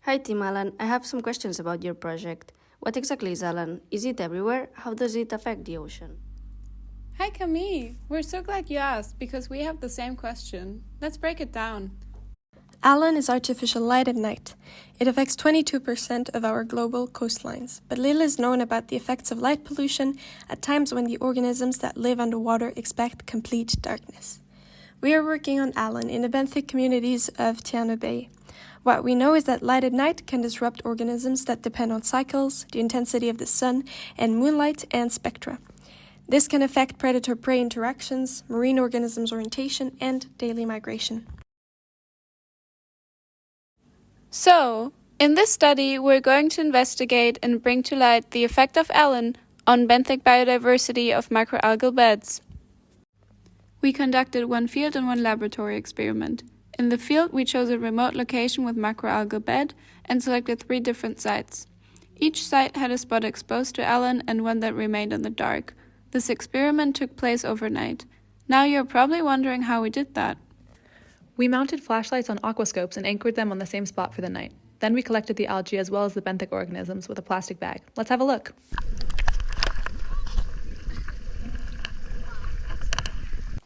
Hi, Team Alan. I have some questions about your project. What exactly is Alan? Is it everywhere? How does it affect the ocean? Hi Camille, we're so glad you asked because we have the same question. Let's break it down. Alan is artificial light at night. It affects 22% of our global coastlines, but little is known about the effects of light pollution at times when the organisms that live underwater expect complete darkness. We are working on Alan in the benthic communities of Tierno Bay. What we know is that light at night can disrupt organisms that depend on cycles, the intensity of the sun, and moonlight and spectra. This can affect predator-prey interactions, marine organisms' orientation, and daily migration. So, in this study, we're going to investigate and bring to light the effect of Alan on benthic biodiversity of microalgal beds. We conducted one field and one laboratory experiment. In the field, we chose a remote location with microalgal bed and selected 3 different sites. Each site had a spot exposed to Alan and one that remained in the dark. This experiment took place overnight. Now you're probably wondering how we did that. We mounted flashlights on aquascopes and anchored them on the same spot for the night. Then we collected the algae as well as the benthic organisms with a plastic bag. Let's have a look.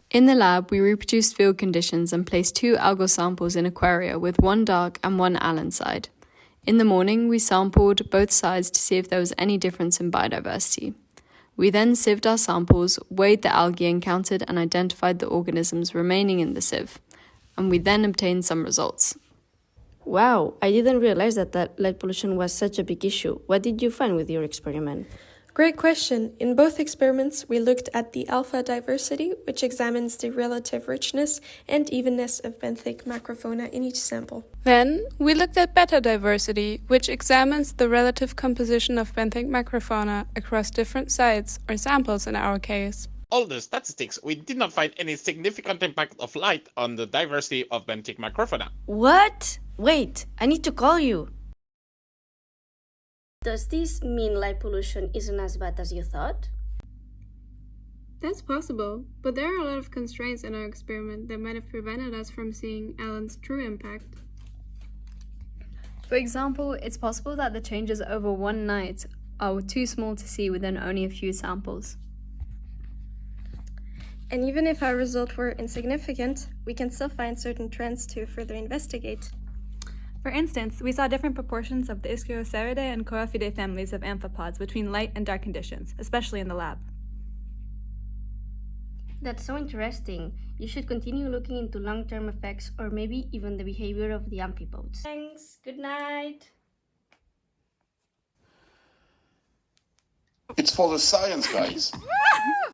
In the lab, we reproduced field conditions and placed 2 algal samples in aquaria with one dark and one Allan side. In the morning, we sampled both sides to see if there was any difference in biodiversity. We then sieved our samples, weighed the algae encountered, and identified the organisms remaining in the sieve. And we then obtained some results. Wow, I didn't realize that light pollution was such a big issue. What did you find with your experiment? Great question. In both experiments, we looked at the alpha diversity, which examines the relative richness and evenness of benthic macrofauna in each sample. Then, we looked at beta diversity, which examines the relative composition of benthic macrofauna across different sites, or samples in our case. All the statistics, we did not find any significant impact of light on the diversity of benthic macrofauna. What? Wait, I need to call you. Does this mean light pollution isn't as bad as you thought? That's possible, but there are a lot of constraints in our experiment that might have prevented us from seeing Alan's true impact. For example, it's possible that the changes over one night are too small to see within only a few samples. And even if our results were insignificant, we can still find certain trends to further investigate. For instance, we saw different proportions of the Ischiosauridae and Corafidae families of amphipods between light and dark conditions, especially in the lab. That's so interesting. You should continue looking into long-term effects or maybe even the behavior of the amphipods. Thanks. Good night. It's for the science, guys.